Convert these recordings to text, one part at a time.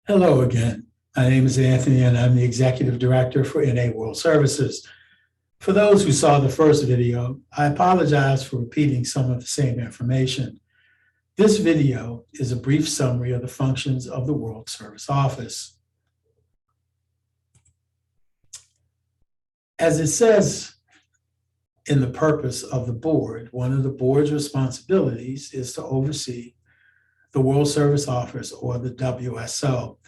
Hello again. My name is Anthony and I'm the Executive Director for NA World Services. For those who saw the first video, I apologize for repeating some of the same information. This video is a brief summary of the functions of the World Service Office. As it says in the purpose of the board, one of the board's responsibilities is to oversee the World Service Office, or the WSO.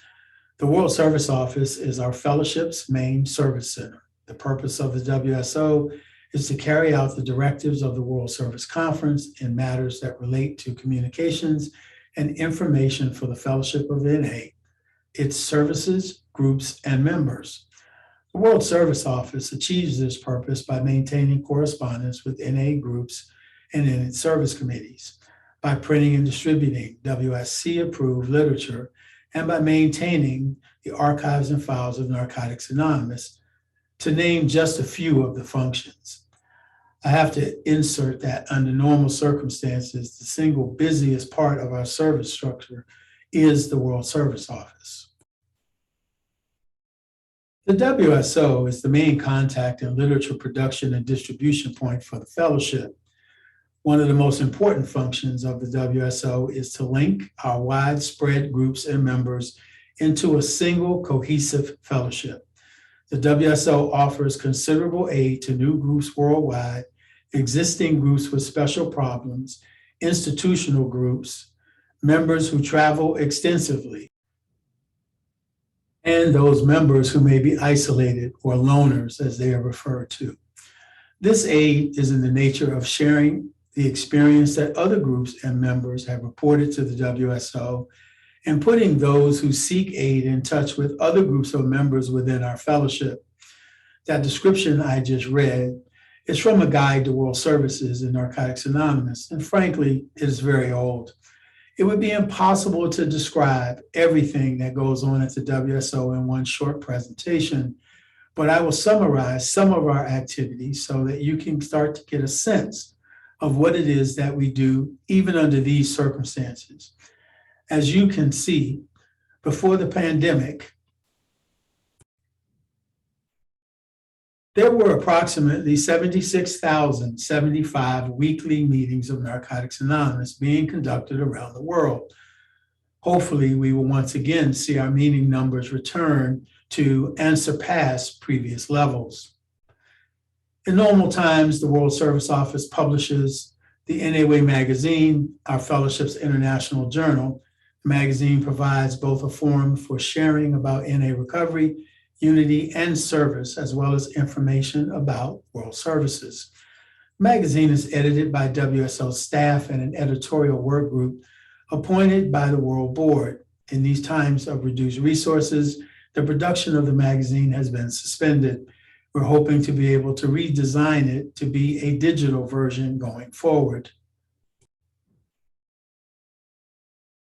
The World Service Office is our fellowship's main service center. The purpose of the WSO is to carry out the directives of the World Service Conference in matters that relate to communications and information for the Fellowship of NA, its services, groups, and members. The World Service Office achieves this purpose by maintaining correspondence with NA groups and in its service committees, by printing and distributing WSC-approved literature, and by maintaining the archives and files of Narcotics Anonymous, to name just a few of the functions. I have to insert that under normal circumstances, the single busiest part of our service structure is the World Service Office. The WSO is the main contact and literature production and distribution point for the fellowship. One of the most important functions of the WSO is to link our widespread groups and members into a single cohesive fellowship. The WSO offers considerable aid to new groups worldwide, existing groups with special problems, institutional groups, members who travel extensively, and those members who may be isolated or loners, as they are referred to. This aid is in the nature of sharing the experience that other groups and members have reported to the WSO, and putting those who seek aid in touch with other groups or members within our fellowship. That description I just read is from a guide to World Services in Narcotics Anonymous, and frankly, it is very old. It would be impossible to describe everything that goes on at the WSO in one short presentation, but I will summarize some of our activities so that you can start to get a sense of what it is that we do, even under these circumstances. As you can see, before the pandemic, there were approximately 76,075 weekly meetings of Narcotics Anonymous being conducted around the world. Hopefully, we will once again see our meeting numbers return to and surpass previous levels. In normal times, the World Service Office publishes the NA magazine, our fellowship's international journal. The magazine provides both a forum for sharing about NA recovery, unity, and service, as well as information about World Services. The magazine is edited by WSO staff and an editorial work group appointed by the World Board. In these times of reduced resources, the production of the magazine has been suspended. We're hoping to be able to redesign it to be a digital version going forward.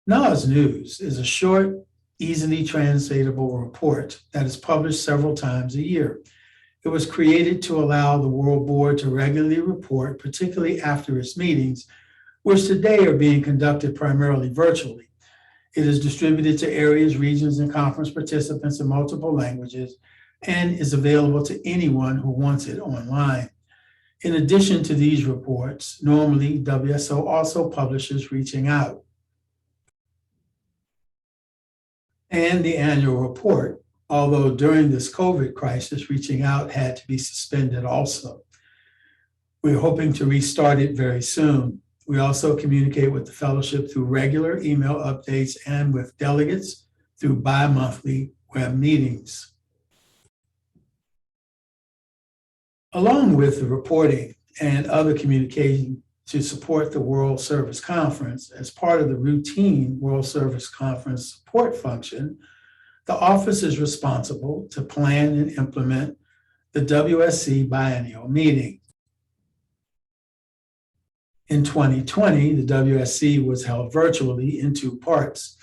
Naws News is a short, easily translatable report that is published several times a year. It was created to allow the World Board to regularly report, particularly after its meetings, which today are being conducted primarily virtually. It is distributed to areas, regions, and conference participants in multiple languages, and is available to anyone who wants it online. In addition to these reports, normally WSO also publishes Reaching Out and the annual report, although during this COVID crisis, Reaching Out had to be suspended also. We're hoping to restart it very soon. We also communicate with the fellowship through regular email updates and with delegates through bi-monthly web meetings. Along with the reporting and other communication to support the World Service Conference, as part of the routine World Service Conference support function, the office is responsible to plan and implement the WSC biennial meeting. In 2020, the WSC was held virtually in two parts.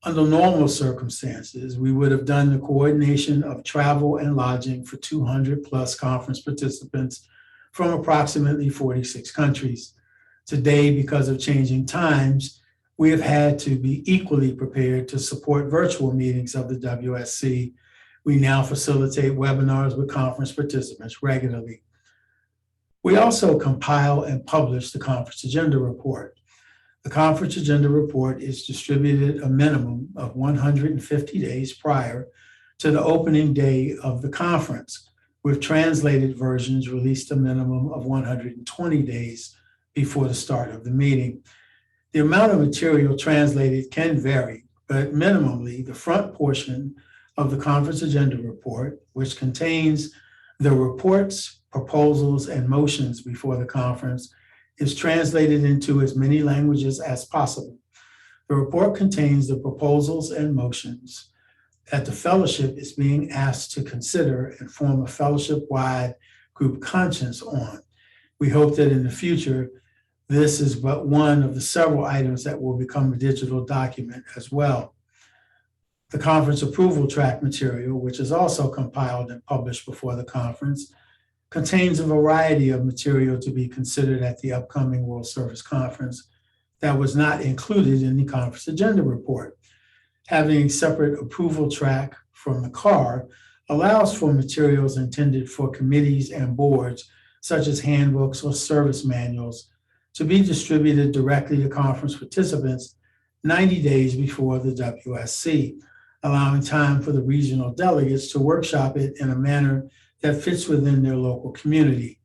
Under normal circumstances, we would have done the coordination of travel and lodging for 200 plus conference participants from approximately 46 countries. Today, because of changing times, we have had to be equally prepared to support virtual meetings of the WSC. We now facilitate webinars with conference participants regularly. We also compile and publish the conference agenda report. The conference agenda report is distributed a minimum of 150 days prior to the opening day of the conference, with translated versions released a minimum of 120 days before the start of the meeting. The amount of material translated can vary, but minimally, the front portion of the conference agenda report, which contains the reports, proposals, and motions before the conference, is translated into as many languages as possible. The report contains the proposals and motions that the fellowship is being asked to consider and form a fellowship-wide group conscience on. We hope that in the future, this is but one of the several items that will become a digital document as well. The conference approval track material, which is also compiled and published before the conference, contains a variety of material to be considered at the upcoming World Service Conference that was not included in the conference agenda report. Having a separate approval track from the CAR allows for materials intended for committees and boards, such as handbooks or service manuals, to be distributed directly to conference participants 90 days before the WSC, allowing time for the regional delegates to workshop it in a manner that fits within their local community.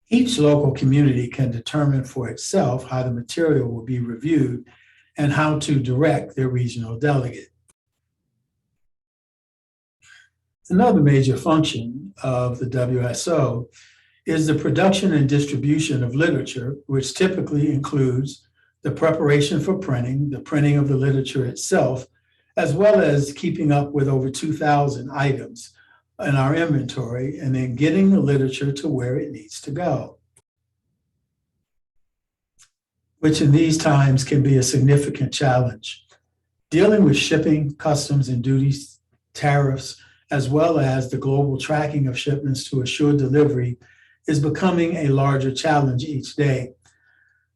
Each local community can determine for itself how the material will be reviewed and how to direct their regional delegate. Another major function of the WSO is the production and distribution of literature, which typically includes the preparation for printing, the printing of the literature itself, as well as keeping up with over 2,000 items in our inventory, and then getting the literature to where it needs to go, which in these times can be a significant challenge. Dealing with shipping, customs and duties, tariffs, as well as the global tracking of shipments to assure delivery is becoming a larger challenge each day.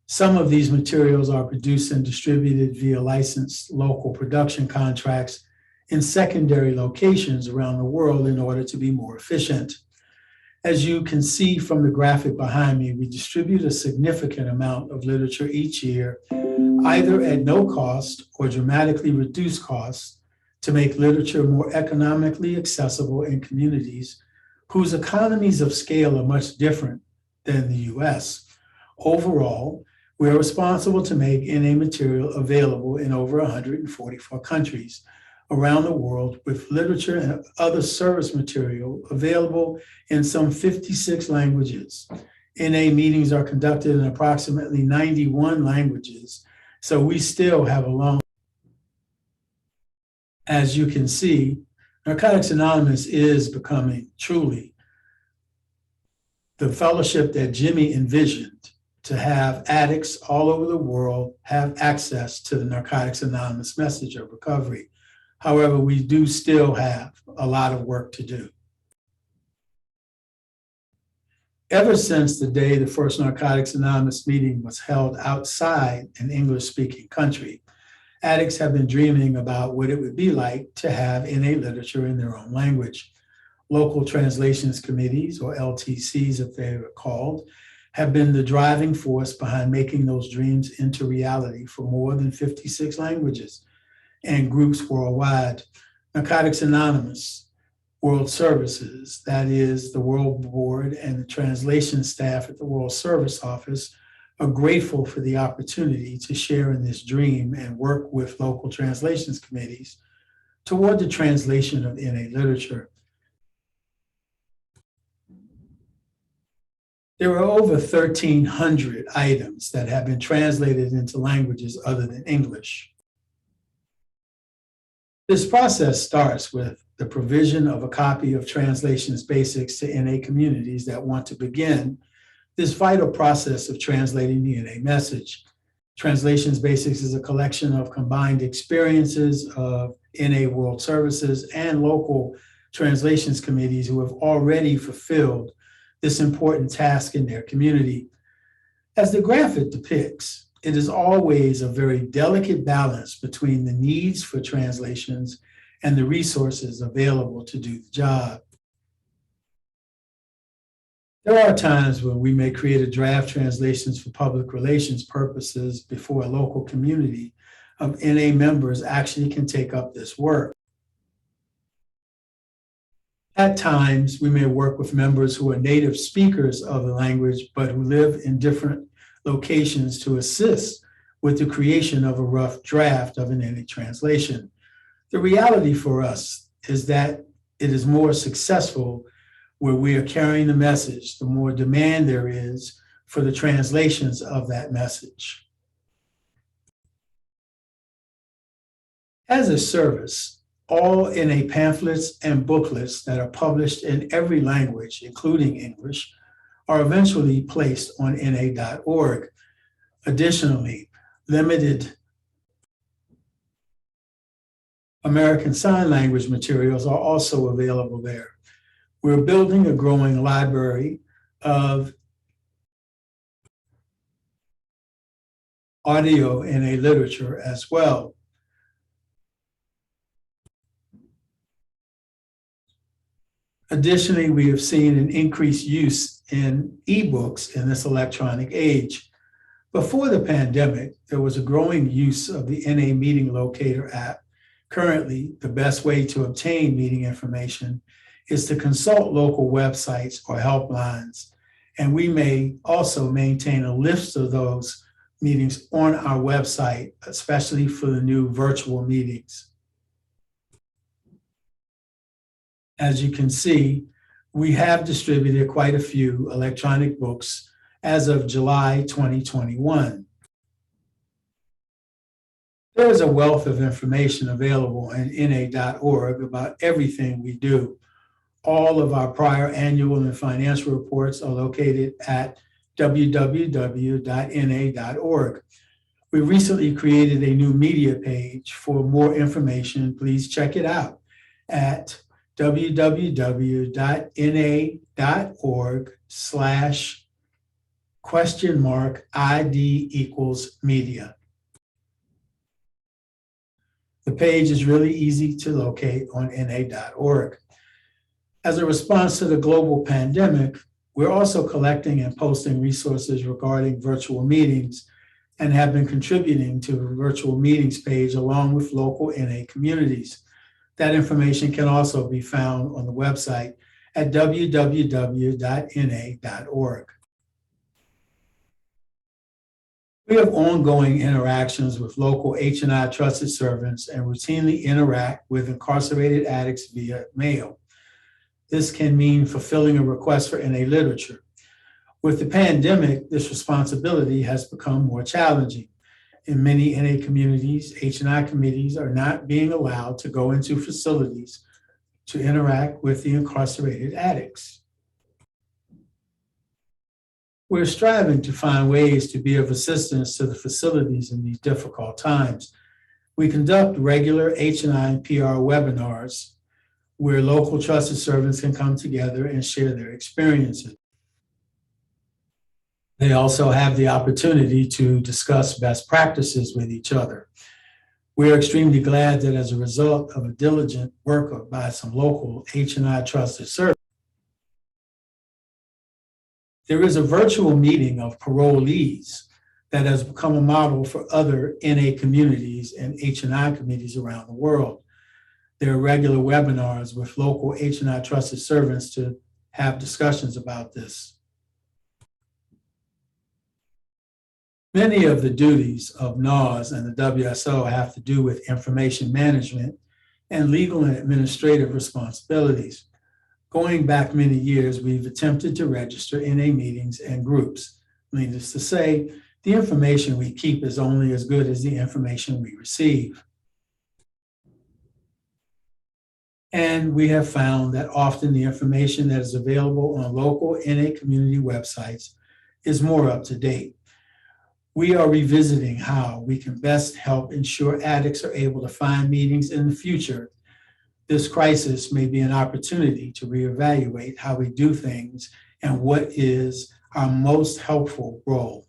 Some of these materials are produced and distributed via licensed local production contracts in secondary locations around the world in order to be more efficient. As you can see from the graphic behind me, we distribute a significant amount of literature each year, either at no cost or dramatically reduced costs, to make literature more economically accessible in communities whose economies of scale are much different than the US. Overall, we are responsible to make NA material available in over 144 countries around the world, with literature and other service material available in some 56 languages. NA meetings are conducted in approximately 91 languages, so we still have a long. As you can see, Narcotics Anonymous is becoming truly the fellowship that Jimmy envisioned, to have addicts all over the world have access to the Narcotics Anonymous message of recovery. However, we do still have a lot of work to do. Ever since the day the first Narcotics Anonymous meeting was held outside an English-speaking country, addicts have been dreaming about what it would be like to have NA literature in their own language. Local translations committees, or LTCs if they are called, have been the driving force behind making those dreams into reality for more than 56 languages and groups worldwide. Narcotics Anonymous, World Services, that is the World Board, and the translation staff at the World Service Office are grateful for the opportunity to share in this dream and work with local translations committees toward the translation of NA literature. There are over 1,300 items that have been translated into languages other than English. This process starts with the provision of a copy of Translations Basics to NA communities that want to begin this vital process of translating the NA message. Translations Basics is a collection of combined experiences of NA World Services and local translations committees who have already fulfilled this important task in their community. As the graphic depicts, it is always a very delicate balance between the needs for translations and the resources available to do the job. There are times when we may create a draft translations for public relations purposes before a local community of NA members actually can take up this work. At times, we may work with members who are native speakers of the language, but who live in different locations to assist with the creation of a rough draft of an NA translation. The reality for us is that it is more successful where we are carrying the message, the more demand there is for the translations of that message. As a service, all NA pamphlets and booklets that are published in every language, including English, are eventually placed on NA.org. Additionally, limited American Sign Language materials are also available there. We're building a growing library of audio NA literature as well. Additionally, we have seen an increased use in ebooks in this electronic age. Before the pandemic, there was a growing use of the NA Meeting Locator app. Currently, the best way to obtain meeting information is to consult local websites or helplines, and we may also maintain a list of those meetings on our website, especially for the new virtual meetings. As you can see, we have distributed quite a few electronic books as of July 2021. There is a wealth of information available in NA.org about everything we do. All of our prior annual and financial reports are located at www.na.org. We recently created a new media page. For more information, please check it out at www.na.org/?ID=media. The page is really easy to locate on NA.org. As a response to the global pandemic, we're also collecting and posting resources regarding virtual meetings and have been contributing to the virtual meetings page along with local NA communities. That information can also be found on the website at www.na.org. We have ongoing interactions with local H&I trusted servants and routinely interact with incarcerated addicts via mail. This can mean fulfilling a request for NA literature. With the pandemic, this responsibility has become more challenging. In many NA communities, H&I committees are not being allowed to go into facilities to interact with the incarcerated addicts. We're striving to find ways to be of assistance to the facilities in these difficult times. We conduct regular H&I and PR webinars where local trusted servants can come together and share their experiences. They also have the opportunity to discuss best practices with each other. We are extremely glad that as a result of a diligent work by some local H&I trusted servants, there is a virtual meeting of parolees that has become a model for other NA communities and H&I communities around the world. There are regular webinars with local H&I trusted servants to have discussions about this. Many of the duties of Naws and the WSO have to do with information management and legal and administrative responsibilities. Going back many years, we've attempted to register NA meetings and groups. Needless to say, the information we keep is only as good as the information we receive. And we have found that often the information that is available on local NA community websites is more up to date. We are revisiting how we can best help ensure addicts are able to find meetings in the future This crisis may be an opportunity to reevaluate how we do things and what is our most helpful role.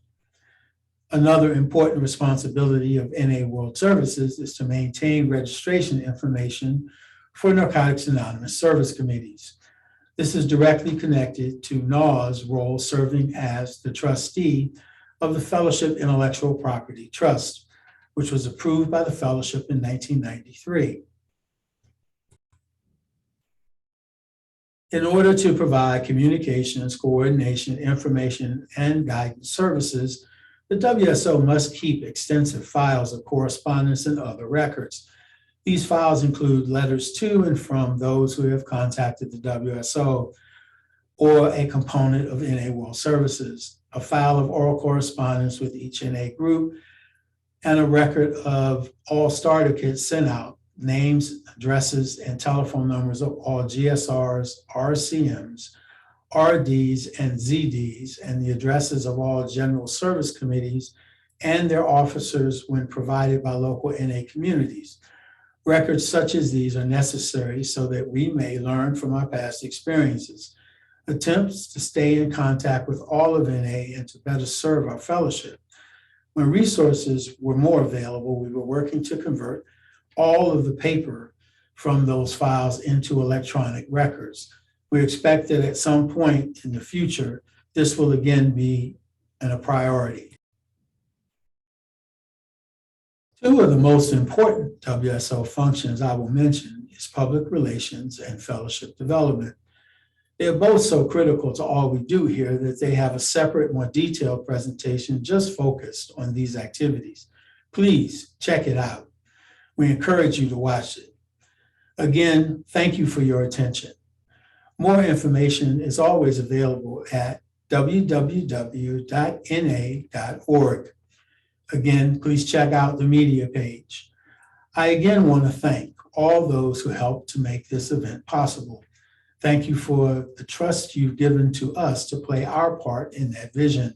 Another important responsibility of NA World Services is to maintain registration information for Narcotics Anonymous service committees. This is directly connected to Naws' role serving as the trustee of the Fellowship Intellectual Property Trust, which was approved by the Fellowship in 1993. In order to provide communications, coordination, information, and guidance services, the WSO must keep extensive files of correspondence and other records. These files include letters to and from those who have contacted the WSO or a component of NA World Services, a file of oral correspondence with each NA group, and a record of all starter kits sent out, names, addresses, and telephone numbers of all GSRs, RCMs, RDs, and ZDs, and the addresses of all general service committees and their officers when provided by local NA communities. Records such as these are necessary so that we may learn from our past experiences. Attempts to stay in contact with all of NA and to better serve our fellowship. When resources were more available, we were working to convert all of the paper from those files into electronic records. We expect that at some point in the future, this will again be a priority. Two of the most important WSO functions I will mention is public relations and fellowship development. They are both so critical to all we do here that they have a separate, more detailed presentation just focused on these activities. Please check it out. We encourage you to watch it. Again, thank you for your attention. More information is always available at www.na.org. Again, please check out the media page. I again want to thank all those who helped to make this event possible. Thank you for the trust you've given to us to play our part in that vision.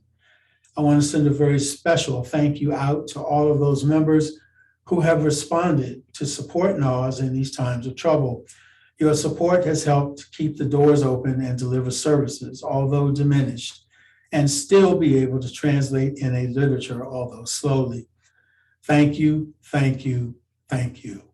I want to send a very special thank you out to all of those members who have responded to support Naws in these times of trouble. Your support has helped keep the doors open and deliver services, although diminished, and still be able to translate NA literature, although slowly. Thank you, thank you, thank you.